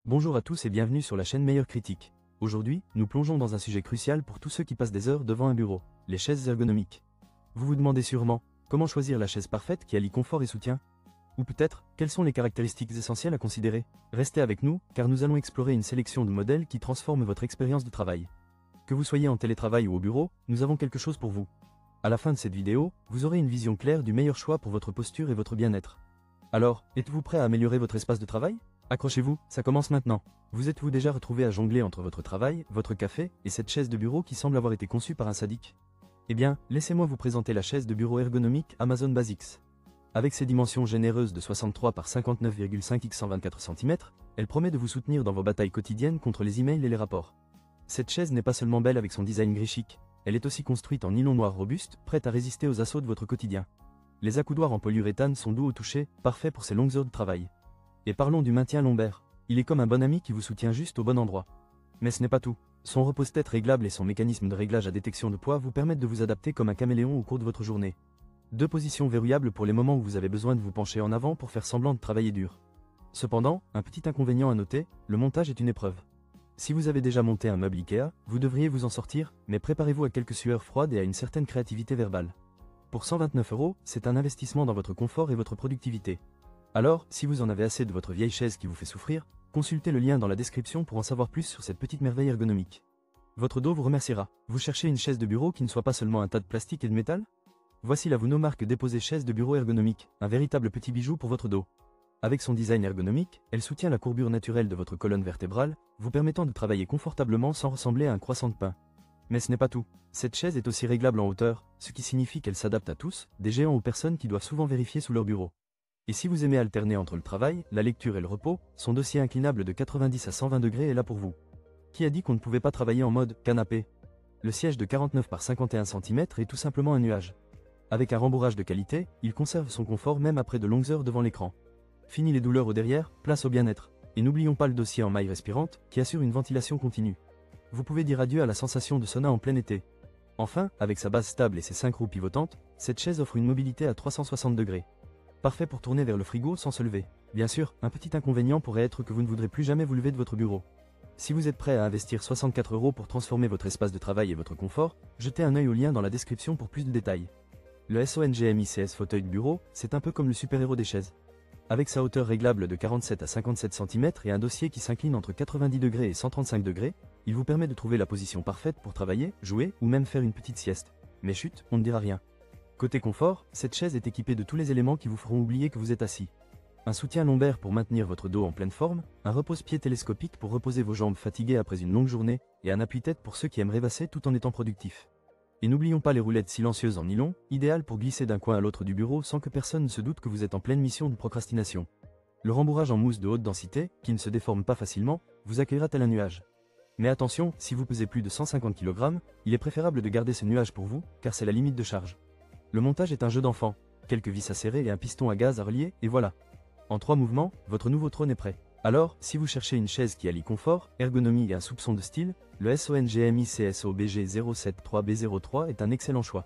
Bonjour à tous et bienvenue sur la chaîne Meilleure Critique. Aujourd'hui, nous plongeons dans un sujet crucial pour tous ceux qui passent des heures devant un bureau, les chaises ergonomiques. Vous vous demandez sûrement, comment choisir la chaise parfaite qui allie confort et soutien? Ou peut-être, quelles sont les caractéristiques essentielles à considérer? Restez avec nous, car nous allons explorer une sélection de modèles qui transforment votre expérience de travail. Que vous soyez en télétravail ou au bureau, nous avons quelque chose pour vous. À la fin de cette vidéo, vous aurez une vision claire du meilleur choix pour votre posture et votre bien-être. Alors, êtes-vous prêt à améliorer votre espace de travail? Accrochez-vous, ça commence maintenant. Vous êtes-vous déjà retrouvé à jongler entre votre travail, votre café et cette chaise de bureau qui semble avoir été conçue par un sadique? Eh bien, laissez-moi vous présenter la chaise de bureau ergonomique Amazon Basics. Avec ses dimensions généreuses de 63 par 59,5 x 124 cm, elle promet de vous soutenir dans vos batailles quotidiennes contre les emails et les rapports. Cette chaise n'est pas seulement belle avec son design gris chic, elle est aussi construite en nylon noir robuste, prête à résister aux assauts de votre quotidien. Les accoudoirs en polyuréthane sont doux au toucher, parfaits pour ces longues heures de travail. Et parlons du maintien lombaire. Il est comme un bon ami qui vous soutient juste au bon endroit. Mais ce n'est pas tout. Son repose-tête réglable et son mécanisme de réglage à détection de poids vous permettent de vous adapter comme un caméléon au cours de votre journée. Deux positions verrouillables pour les moments où vous avez besoin de vous pencher en avant pour faire semblant de travailler dur. Cependant, un petit inconvénient à noter, le montage est une épreuve. Si vous avez déjà monté un meuble Ikea, vous devriez vous en sortir, mais préparez-vous à quelques sueurs froides et à une certaine créativité verbale. Pour 129 €, c'est un investissement dans votre confort et votre productivité. Alors, si vous en avez assez de votre vieille chaise qui vous fait souffrir, consultez le lien dans la description pour en savoir plus sur cette petite merveille ergonomique. Votre dos vous remerciera. Vous cherchez une chaise de bureau qui ne soit pas seulement un tas de plastique et de métal? Voici la Vunomark déposée chaise de bureau ergonomique, un véritable petit bijou pour votre dos. Avec son design ergonomique, elle soutient la courbure naturelle de votre colonne vertébrale, vous permettant de travailler confortablement sans ressembler à un croissant de pain. Mais ce n'est pas tout. Cette chaise est aussi réglable en hauteur, ce qui signifie qu'elle s'adapte à tous, des géants aux personnes qui doivent souvent vérifier sous leur bureau. Et si vous aimez alterner entre le travail, la lecture et le repos, son dossier inclinable de 90 à 120 degrés est là pour vous. Qui a dit qu'on ne pouvait pas travailler en mode canapé? Le siège de 49 par 51 cm est tout simplement un nuage. Avec un rembourrage de qualité, il conserve son confort même après de longues heures devant l'écran. Fini les douleurs au derrière, place au bien-être. Et n'oublions pas le dossier en maille respirante, qui assure une ventilation continue. Vous pouvez dire adieu à la sensation de sauna en plein été. Enfin, avec sa base stable et ses 5 roues pivotantes, cette chaise offre une mobilité à 360 degrés. Parfait pour tourner vers le frigo sans se lever. Bien sûr, un petit inconvénient pourrait être que vous ne voudrez plus jamais vous lever de votre bureau. Si vous êtes prêt à investir 64 € pour transformer votre espace de travail et votre confort, jetez un œil au lien dans la description pour plus de détails. Le SONGMICS fauteuil de bureau, c'est un peu comme le super-héros des chaises. Avec sa hauteur réglable de 47 à 57 cm et un dossier qui s'incline entre 90 degrés et 135 degrés, il vous permet de trouver la position parfaite pour travailler, jouer ou même faire une petite sieste. Mais chut, on ne dira rien. Côté confort, cette chaise est équipée de tous les éléments qui vous feront oublier que vous êtes assis. Un soutien lombaire pour maintenir votre dos en pleine forme, un repose-pied télescopique pour reposer vos jambes fatiguées après une longue journée, et un appuie-tête pour ceux qui aiment rêvasser tout en étant productifs. Et n'oublions pas les roulettes silencieuses en nylon, idéales pour glisser d'un coin à l'autre du bureau sans que personne ne se doute que vous êtes en pleine mission de procrastination. Le rembourrage en mousse de haute densité, qui ne se déforme pas facilement, vous accueillera tel un nuage. Mais attention, si vous pesez plus de 150 kg, il est préférable de garder ce nuage pour vous, car c'est la limite de charge. Le montage est un jeu d'enfant, quelques vis à serrer et un piston à gaz à relier, et voilà. En 3 mouvements, votre nouveau trône est prêt. Alors, si vous cherchez une chaise qui allie confort, ergonomie et un soupçon de style, le SONGMICSOBG 073B03 est un excellent choix.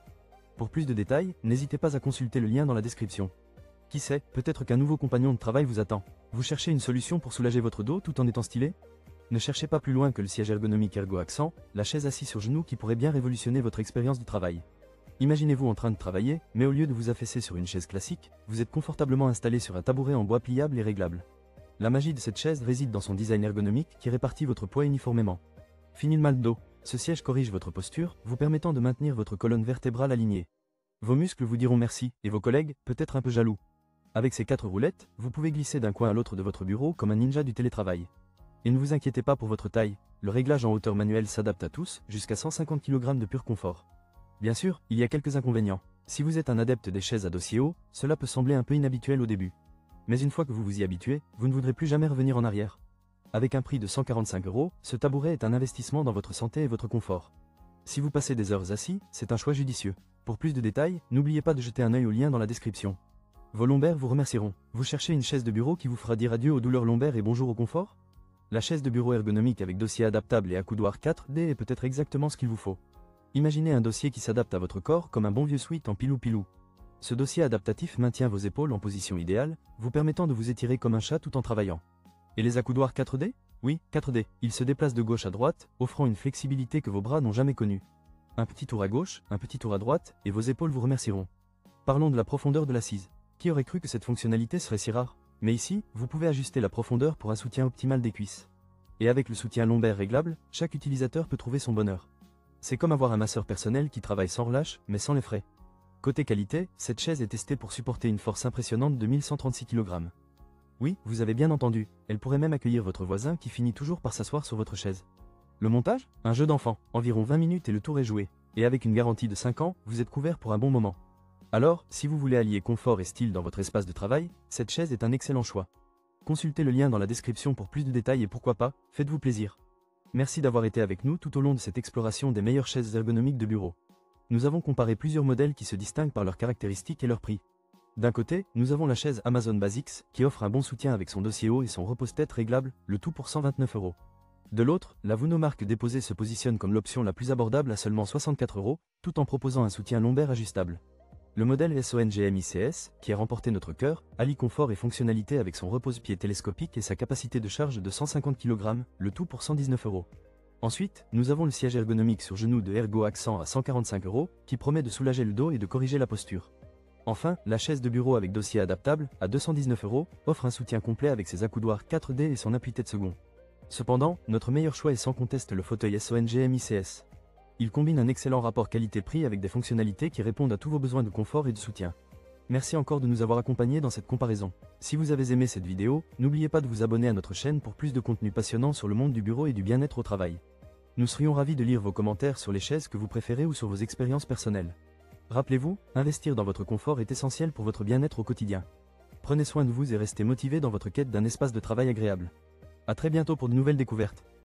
Pour plus de détails, n'hésitez pas à consulter le lien dans la description. Qui sait, peut-être qu'un nouveau compagnon de travail vous attend. Vous cherchez une solution pour soulager votre dos tout en étant stylé? Ne cherchez pas plus loin que le siège ergonomique Ergo Accent, la chaise assise sur genou qui pourrait bien révolutionner votre expérience de travail. Imaginez-vous en train de travailler, mais au lieu de vous affaisser sur une chaise classique, vous êtes confortablement installé sur un tabouret en bois pliable et réglable. La magie de cette chaise réside dans son design ergonomique qui répartit votre poids uniformément. Fini le mal de dos, ce siège corrige votre posture, vous permettant de maintenir votre colonne vertébrale alignée. Vos muscles vous diront merci, et vos collègues, peut-être un peu jaloux. Avec ces 4 roulettes, vous pouvez glisser d'un coin à l'autre de votre bureau comme un ninja du télétravail. Et ne vous inquiétez pas pour votre taille, le réglage en hauteur manuelle s'adapte à tous, jusqu'à 150 kg de pur confort. Bien sûr, il y a quelques inconvénients. Si vous êtes un adepte des chaises à dossier haut, cela peut sembler un peu inhabituel au début. Mais une fois que vous vous y habituez, vous ne voudrez plus jamais revenir en arrière. Avec un prix de 145 €, ce tabouret est un investissement dans votre santé et votre confort. Si vous passez des heures assis, c'est un choix judicieux. Pour plus de détails, n'oubliez pas de jeter un œil au lien dans la description. Vos lombaires vous remercieront. Vous cherchez une chaise de bureau qui vous fera dire adieu aux douleurs lombaires et bonjour au confort? La chaise de bureau ergonomique avec dossier adaptable et accoudoir 4D est peut-être exactement ce qu'il vous faut. Imaginez un dossier qui s'adapte à votre corps comme un bon vieux sweat en pilou-pilou. Ce dossier adaptatif maintient vos épaules en position idéale, vous permettant de vous étirer comme un chat tout en travaillant. Et les accoudoirs 4D? Oui, 4D. Il se déplace de gauche à droite, offrant une flexibilité que vos bras n'ont jamais connue. Un petit tour à gauche, un petit tour à droite, et vos épaules vous remercieront. Parlons de la profondeur de l'assise. Qui aurait cru que cette fonctionnalité serait si rare? Mais ici, vous pouvez ajuster la profondeur pour un soutien optimal des cuisses. Et avec le soutien lombaire réglable, chaque utilisateur peut trouver son bonheur. C'est comme avoir un masseur personnel qui travaille sans relâche, mais sans les frais. Côté qualité, cette chaise est testée pour supporter une force impressionnante de 1136 kg. Oui, vous avez bien entendu, elle pourrait même accueillir votre voisin qui finit toujours par s'asseoir sur votre chaise. Le montage? Un jeu d'enfant, environ 20 minutes et le tour est joué. Et avec une garantie de 5 ans, vous êtes couvert pour un bon moment. Alors, si vous voulez allier confort et style dans votre espace de travail, cette chaise est un excellent choix. Consultez le lien dans la description pour plus de détails et pourquoi pas, faites-vous plaisir. Merci d'avoir été avec nous tout au long de cette exploration des meilleures chaises ergonomiques de bureau. Nous avons comparé plusieurs modèles qui se distinguent par leurs caractéristiques et leur prix. D'un côté, nous avons la chaise Amazon Basics, qui offre un bon soutien avec son dossier haut et son repose-tête réglable, le tout pour 129 €. De l'autre, la Vuno marque déposée se positionne comme l'option la plus abordable à seulement 64 €, tout en proposant un soutien lombaire ajustable. Le modèle SONGM ICS, qui a remporté notre cœur, allie confort et fonctionnalité avec son repose-pied télescopique et sa capacité de charge de 150 kg, le tout pour 119 €. Ensuite, nous avons le siège ergonomique sur genou de Ergo Accent à 145 €, qui promet de soulager le dos et de corriger la posture. Enfin, la chaise de bureau avec dossier adaptable, à 219 €, offre un soutien complet avec ses accoudoirs 4D et son appui-tête second. Cependant, notre meilleur choix est sans conteste le fauteuil SONGM ICS. Il combine un excellent rapport qualité-prix avec des fonctionnalités qui répondent à tous vos besoins de confort et de soutien. Merci encore de nous avoir accompagnés dans cette comparaison. Si vous avez aimé cette vidéo, n'oubliez pas de vous abonner à notre chaîne pour plus de contenu passionnant sur le monde du bureau et du bien-être au travail. Nous serions ravis de lire vos commentaires sur les chaises que vous préférez ou sur vos expériences personnelles. Rappelez-vous, investir dans votre confort est essentiel pour votre bien-être au quotidien. Prenez soin de vous et restez motivés dans votre quête d'un espace de travail agréable. À très bientôt pour de nouvelles découvertes.